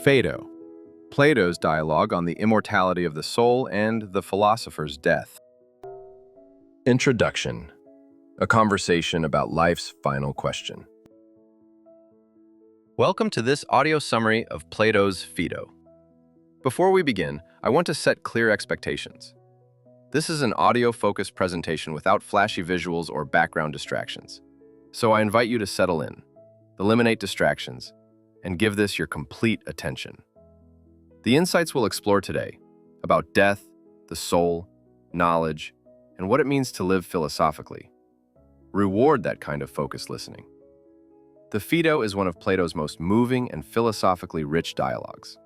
Phaedo, Plato's dialogue on the immortality of the soul and the philosopher's death. Introduction, a conversation about life's final question. Welcome to this audio summary of Plato's Phaedo. Before we begin, I want to set clear expectations. This is an audio-focused presentation without flashy visuals or background distractions. So I invite you to settle in, eliminate distractions, and give this your complete attention. The insights we'll explore today about death, the soul, knowledge, and what it means to live philosophically reward that kind of focused listening. The Phaedo is one of Plato's most moving and philosophically rich dialogues.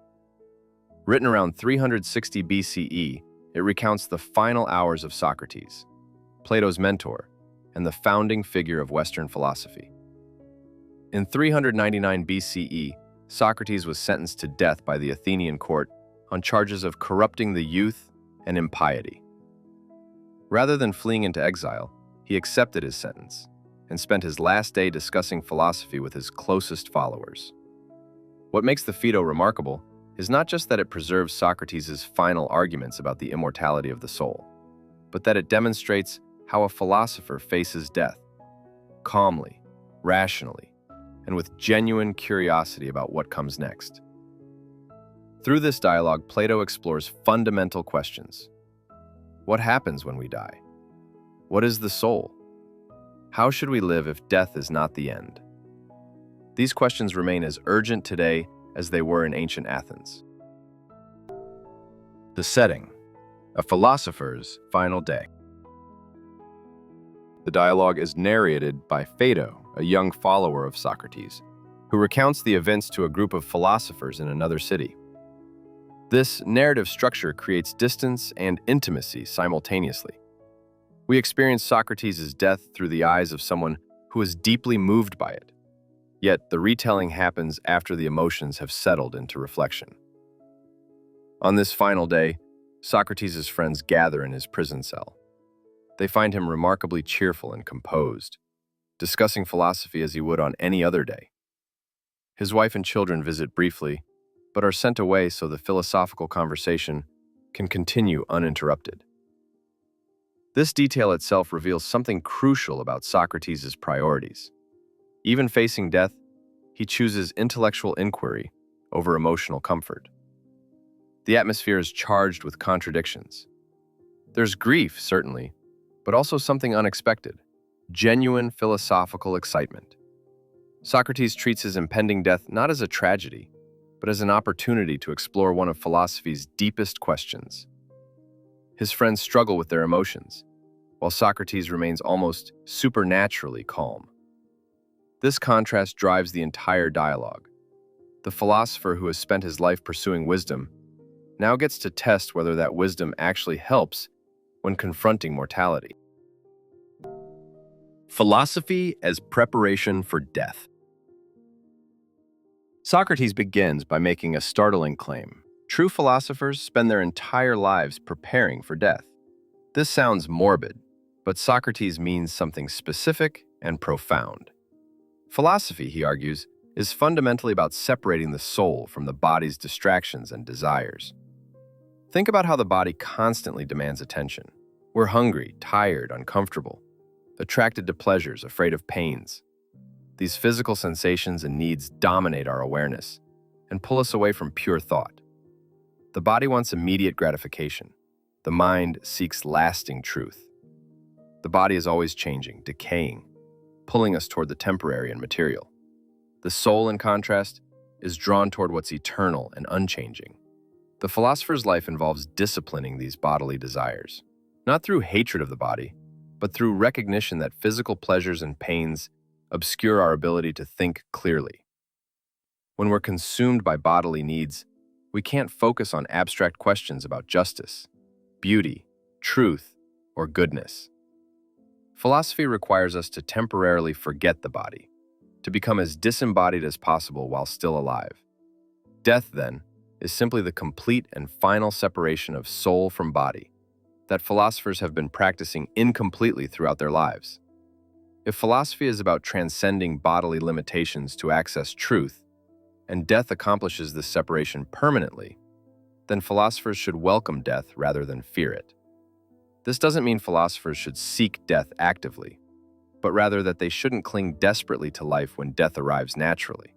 Written around 360 BCE, it recounts the final hours of Socrates, Plato's mentor, and the founding figure of Western philosophy. In 399 BCE, Socrates was sentenced to death by the Athenian court on charges of corrupting the youth and impiety. Rather than fleeing into exile, he accepted his sentence and spent his last day discussing philosophy with his closest followers. What makes the Phaedo remarkable is not just that it preserves Socrates' final arguments about the immortality of the soul, but that it demonstrates how a philosopher faces death, calmly, rationally, and with genuine curiosity about what comes next. Through this dialogue, Plato explores fundamental questions. What happens when we die? What is the soul? How should we live if death is not the end? These questions remain as urgent today as they were in ancient Athens. The setting: a philosopher's final day. The dialogue is narrated by Phaedo, a young follower of Socrates, who recounts the events to a group of philosophers in another city. This narrative structure creates distance and intimacy simultaneously. We experience Socrates' death through the eyes of someone who is deeply moved by it, yet the retelling happens after the emotions have settled into reflection. On this final day, Socrates' friends gather in his prison cell. They find him remarkably cheerful and composed, discussing philosophy as he would on any other day. His wife and children visit briefly, but are sent away so the philosophical conversation can continue uninterrupted. This detail itself reveals something crucial about Socrates' priorities. Even facing death, he chooses intellectual inquiry over emotional comfort. The atmosphere is charged with contradictions. There's grief, certainly, but also something unexpected: genuine philosophical excitement. Socrates treats his impending death not as a tragedy, but as an opportunity to explore one of philosophy's deepest questions. His friends struggle with their emotions, while Socrates remains almost supernaturally calm. This contrast drives the entire dialogue. The philosopher who has spent his life pursuing wisdom now gets to test whether that wisdom actually helps when confronting mortality. Philosophy as preparation for death. Socrates begins by making a startling claim. True philosophers spend their entire lives preparing for death. This sounds morbid, but Socrates means something specific and profound. Philosophy, he argues, is fundamentally about separating the soul from the body's distractions and desires. Think about how the body constantly demands attention. We're hungry, tired, uncomfortable, attracted to pleasures, afraid of pains. These physical sensations and needs dominate our awareness and pull us away from pure thought. The body wants immediate gratification. The mind seeks lasting truth. The body is always changing, decaying, pulling us toward the temporary and material. The soul, in contrast, is drawn toward what's eternal and unchanging. The philosopher's life involves disciplining these bodily desires, not through hatred of the body, but through recognition that physical pleasures and pains obscure our ability to think clearly. When we're consumed by bodily needs, we can't focus on abstract questions about justice, beauty, truth, or goodness. Philosophy requires us to temporarily forget the body, to become as disembodied as possible while still alive. Death, then, is simply the complete and final separation of soul from body that philosophers have been practicing incompletely throughout their lives. If philosophy is about transcending bodily limitations to access truth, and death accomplishes this separation permanently, then philosophers should welcome death rather than fear it. This doesn't mean philosophers should seek death actively, but rather that they shouldn't cling desperately to life when death arrives naturally.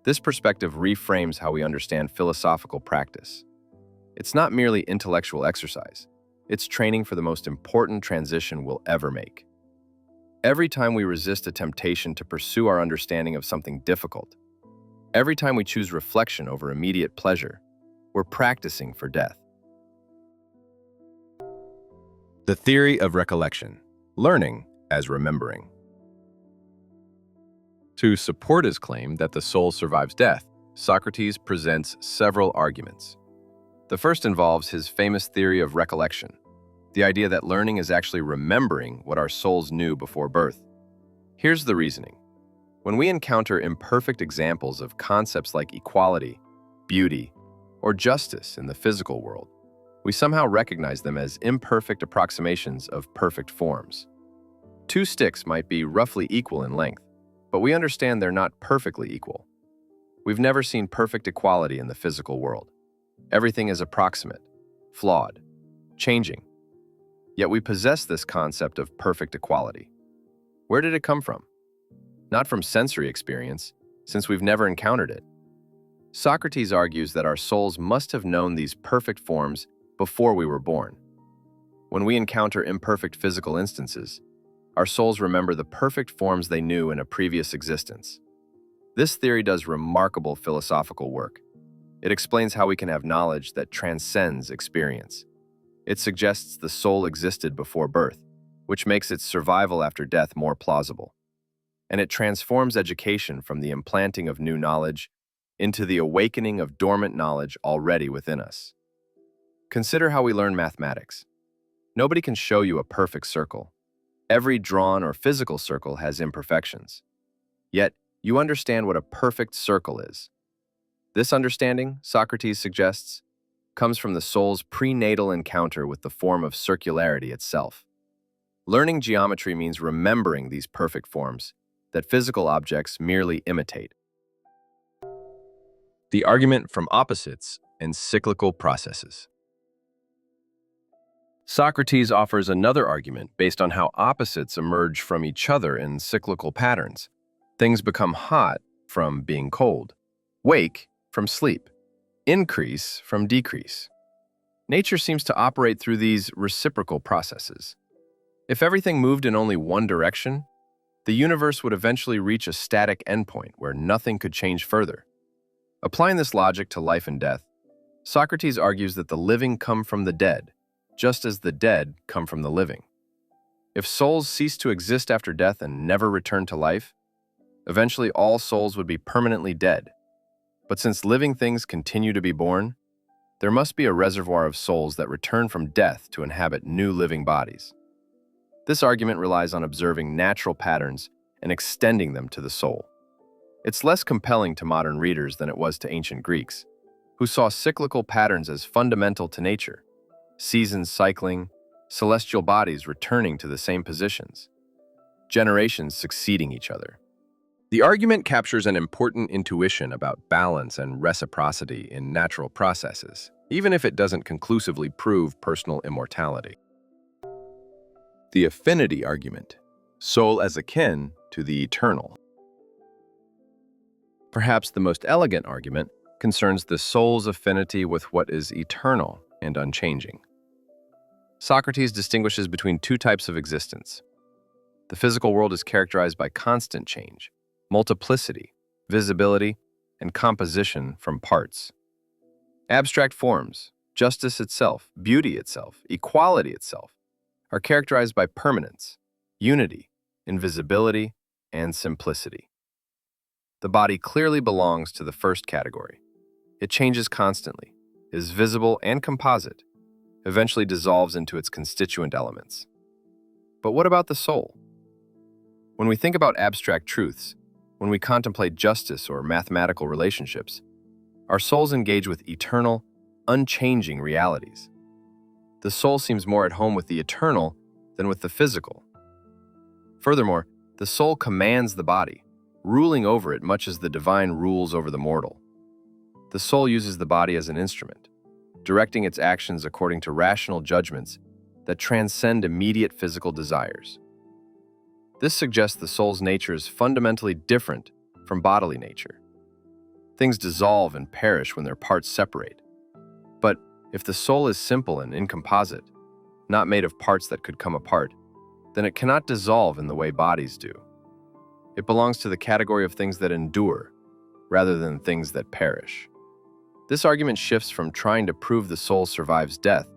This perspective reframes how we understand philosophical practice. It's not merely intellectual exercise. It's training for the most important transition we'll ever make. Every time we resist a temptation to pursue our understanding of something difficult, every time we choose reflection over immediate pleasure, we're practicing for death. The theory of recollection, learning as remembering. To support his claim that the soul survives death, Socrates presents several arguments. The first involves his famous theory of recollection, the idea that learning is actually remembering what our souls knew before birth. Here's the reasoning. When we encounter imperfect examples of concepts like equality, beauty, or justice in the physical world, we somehow recognize them as imperfect approximations of perfect forms. Two sticks might be roughly equal in length, but we understand they're not perfectly equal. We've never seen perfect equality in the physical world. Everything is approximate, flawed, changing. Yet we possess this concept of perfect equality. Where did it come from? Not from sensory experience, since we've never encountered it. Socrates argues that our souls must have known these perfect forms before we were born. When we encounter imperfect physical instances, our souls remember the perfect forms they knew in a previous existence. This theory does remarkable philosophical work. It explains how we can have knowledge that transcends experience. It suggests the soul existed before birth, which makes its survival after death more plausible. And it transforms education from the implanting of new knowledge into the awakening of dormant knowledge already within us. Consider how we learn mathematics. Nobody can show you a perfect circle. Every drawn or physical circle has imperfections. Yet, you understand what a perfect circle is. This understanding, Socrates suggests, comes from the soul's prenatal encounter with the form of circularity itself. Learning geometry means remembering these perfect forms that physical objects merely imitate. The argument from opposites and cyclical processes. Socrates offers another argument based on how opposites emerge from each other in cyclical patterns. Things become hot from being cold, wake from sleep, increase from decrease. Nature seems to operate through these reciprocal processes. If everything moved in only one direction, the universe would eventually reach a static endpoint where nothing could change further. Applying this logic to life and death, Socrates argues that the living come from the dead, just as the dead come from the living. If souls cease to exist after death and never return to life, eventually all souls would be permanently dead. But since living things continue to be born, there must be a reservoir of souls that return from death to inhabit new living bodies. This argument relies on observing natural patterns and extending them to the soul. It's less compelling to modern readers than it was to ancient Greeks, who saw cyclical patterns as fundamental to nature, seasons cycling, celestial bodies returning to the same positions, generations succeeding each other. The argument captures an important intuition about balance and reciprocity in natural processes, even if it doesn't conclusively prove personal immortality. The affinity argument, soul as akin to the eternal. Perhaps the most elegant argument concerns the soul's affinity with what is eternal and unchanging. Socrates distinguishes between two types of existence. The physical world is characterized by constant change, multiplicity, visibility, and composition from parts. Abstract forms, justice itself, beauty itself, equality itself, are characterized by permanence, unity, invisibility, and simplicity. The body clearly belongs to the first category. It changes constantly, is visible and composite, eventually dissolves into its constituent elements. But what about the soul? When we think about abstract truths, when we contemplate justice or mathematical relationships, our souls engage with eternal, unchanging realities. The soul seems more at home with the eternal than with the physical. Furthermore, the soul commands the body, ruling over it much as the divine rules over the mortal. The soul uses the body as an instrument, directing its actions according to rational judgments that transcend immediate physical desires. This suggests the soul's nature is fundamentally different from bodily nature. Things dissolve and perish when their parts separate. But if the soul is simple and incomposite, not made of parts that could come apart, then it cannot dissolve in the way bodies do. It belongs to the category of things that endure, rather than things that perish. This argument shifts from trying to prove the soul survives death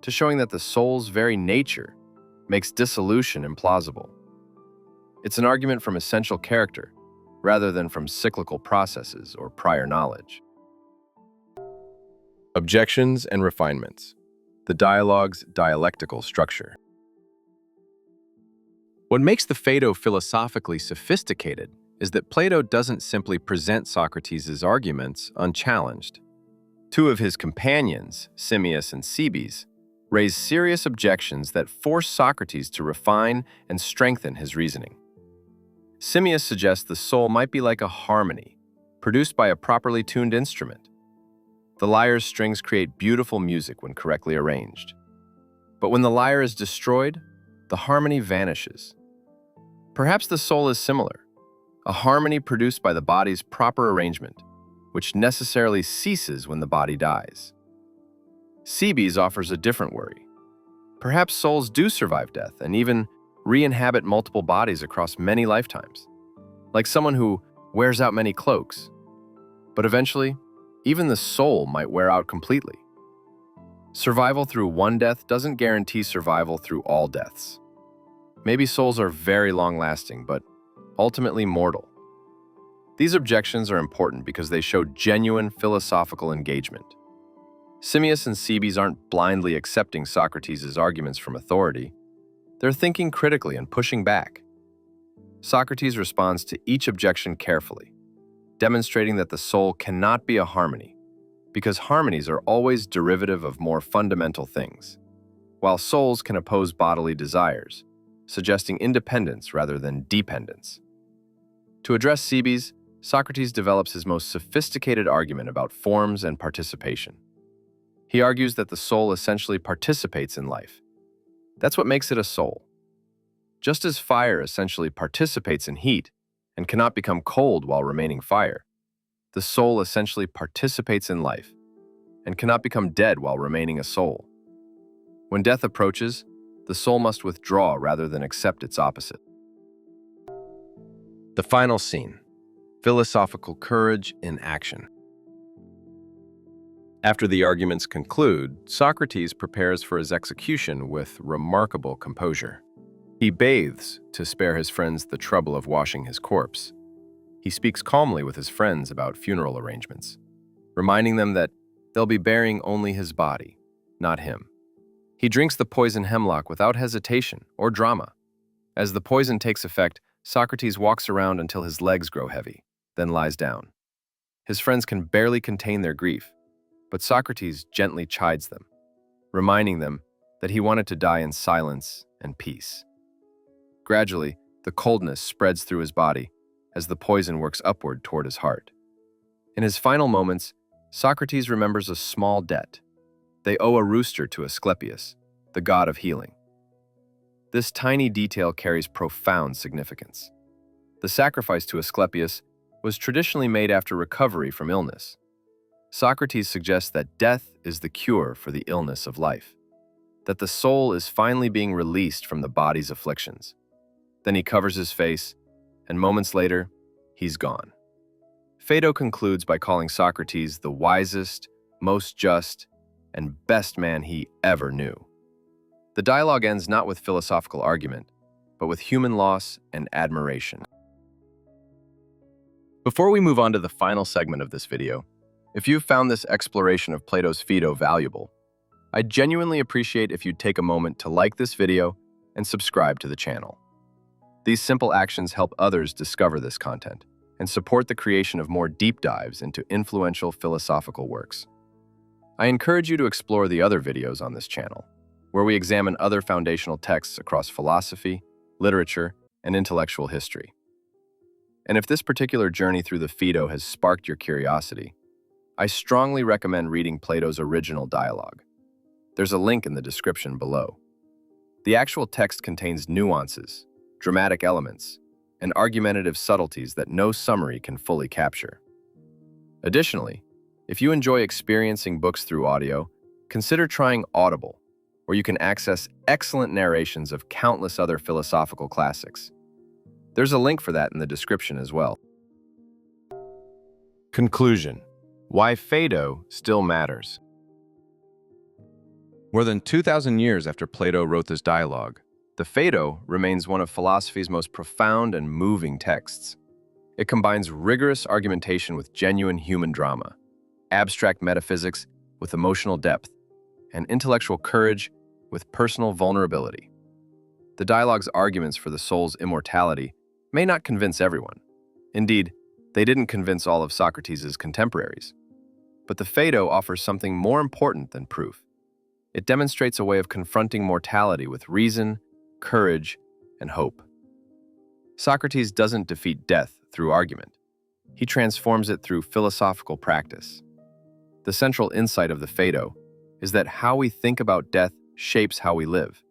to showing that the soul's very nature makes dissolution implausible. It's an argument from essential character, rather than from cyclical processes or prior knowledge. Objections and Refinements. The dialogue's dialectical structure. What makes the Phaedo philosophically sophisticated is that Plato doesn't simply present Socrates' arguments unchallenged. Two of his companions, Simmias and Cebes, raise serious objections that force Socrates to refine and strengthen his reasoning. Simmias suggests the soul might be like a harmony, produced by a properly tuned instrument. The lyre's strings create beautiful music when correctly arranged. But when the lyre is destroyed, the harmony vanishes. Perhaps the soul is similar, a harmony produced by the body's proper arrangement, which necessarily ceases when the body dies. Cebes offers a different worry. Perhaps souls do survive death and even re-inhabit multiple bodies across many lifetimes, like someone who wears out many cloaks. But eventually, even the soul might wear out completely. Survival through one death doesn't guarantee survival through all deaths. Maybe souls are very long-lasting, but ultimately mortal. These objections are important because they show genuine philosophical engagement. Simmias and Cebes aren't blindly accepting Socrates' arguments from authority. They're thinking critically and pushing back. Socrates responds to each objection carefully, demonstrating that the soul cannot be a harmony, because harmonies are always derivative of more fundamental things, while souls can oppose bodily desires, suggesting independence rather than dependence. To address Cebes, Socrates develops his most sophisticated argument about forms and participation. He argues that the soul essentially participates in life. That's what makes it a soul. Just as fire essentially participates in heat and cannot become cold while remaining fire, the soul essentially participates in life and cannot become dead while remaining a soul. When death approaches, the soul must withdraw rather than accept its opposite. The final scene: philosophical courage in action. After the arguments conclude, Socrates prepares for his execution with remarkable composure. He bathes to spare his friends the trouble of washing his corpse. He speaks calmly with his friends about funeral arrangements, reminding them that they'll be burying only his body, not him. He drinks the poison hemlock without hesitation or drama. As the poison takes effect, Socrates walks around until his legs grow heavy, then lies down. His friends can barely contain their grief, but Socrates gently chides them, reminding them that he wanted to die in silence and peace. Gradually, the coldness spreads through his body as the poison works upward toward his heart. In his final moments, Socrates remembers a small debt. They owe a rooster to Asclepius, the god of healing. This tiny detail carries profound significance. The sacrifice to Asclepius was traditionally made after recovery from illness. Socrates suggests that death is the cure for the illness of life, that the soul is finally being released from the body's afflictions. Then he covers his face, and moments later, he's gone. Phaedo concludes by calling Socrates the wisest, most just, and best man he ever knew. The dialogue ends not with philosophical argument, but with human loss and admiration. Before we move on to the final segment of this video, if you've found this exploration of Plato's Phaedo valuable, I'd genuinely appreciate if you'd take a moment to like this video and subscribe to the channel. These simple actions help others discover this content and support the creation of more deep dives into influential philosophical works. I encourage you to explore the other videos on this channel, where we examine other foundational texts across philosophy, literature, and intellectual history. And if this particular journey through the Phaedo has sparked your curiosity, I strongly recommend reading Plato's original dialogue. There's a link in the description below. The actual text contains nuances, dramatic elements, and argumentative subtleties that no summary can fully capture. Additionally, if you enjoy experiencing books through audio, consider trying Audible, where you can access excellent narrations of countless other philosophical classics. There's a link for that in the description as well. Conclusion: why Phaedo still matters. More than 2,000 years after Plato wrote this dialogue, the Phaedo remains one of philosophy's most profound and moving texts. It combines rigorous argumentation with genuine human drama, abstract metaphysics with emotional depth, and intellectual courage with personal vulnerability. The dialogue's arguments for the soul's immortality may not convince everyone. Indeed, they didn't convince all of Socrates' contemporaries. But the Phaedo offers something more important than proof. It demonstrates a way of confronting mortality with reason, courage, and hope. Socrates doesn't defeat death through argument. He transforms it through philosophical practice. The central insight of the Phaedo is that how we think about death shapes how we live.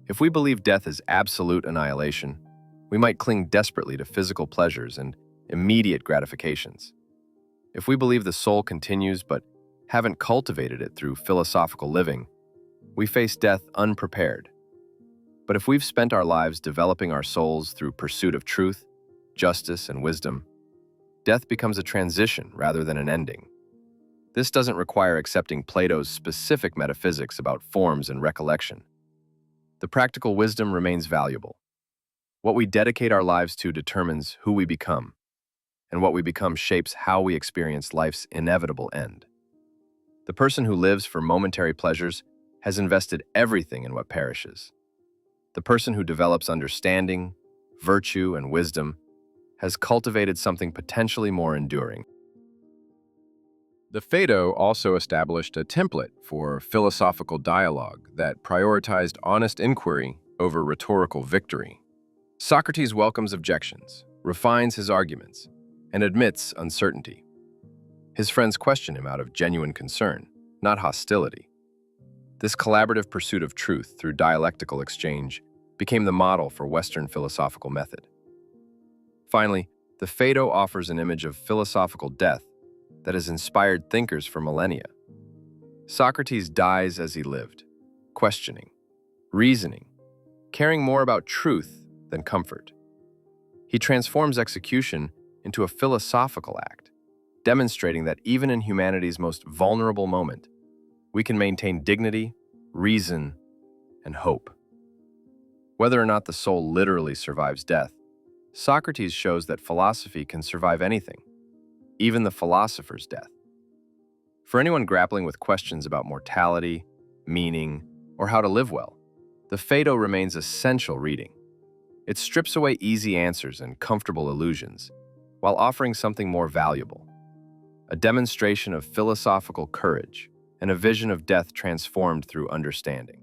If we believe death is absolute annihilation, we might cling desperately to physical pleasures and immediate gratifications. If we believe the soul continues but haven't cultivated it through philosophical living, we face death unprepared. But if we've spent our lives developing our souls through pursuit of truth, justice, and wisdom, death becomes a transition rather than an ending. This doesn't require accepting Plato's specific metaphysics about forms and recollection. The practical wisdom remains valuable. What we dedicate our lives to determines who we become, and what we become shapes how we experience life's inevitable end. The person who lives for momentary pleasures has invested everything in what perishes. The person who develops understanding, virtue, and wisdom has cultivated something potentially more enduring. The Phaedo also established a template for philosophical dialogue that prioritized honest inquiry over rhetorical victory. Socrates welcomes objections, refines his arguments, and admits uncertainty. His friends question him out of genuine concern, not hostility. This collaborative pursuit of truth through dialectical exchange became the model for Western philosophical method. Finally, the Phaedo offers an image of philosophical death that has inspired thinkers for millennia. Socrates dies as he lived, questioning, reasoning, caring more about truth than comfort. He transforms execution into a philosophical act, demonstrating that even in humanity's most vulnerable moment, we can maintain dignity, reason, and hope. Whether or not the soul literally survives death, Socrates shows that philosophy can survive anything, even the philosopher's death. For anyone grappling with questions about mortality, meaning, or how to live well, the Phaedo remains essential reading. It strips away easy answers and comfortable illusions, while offering something more valuable, a demonstration of philosophical courage and a vision of death transformed through understanding.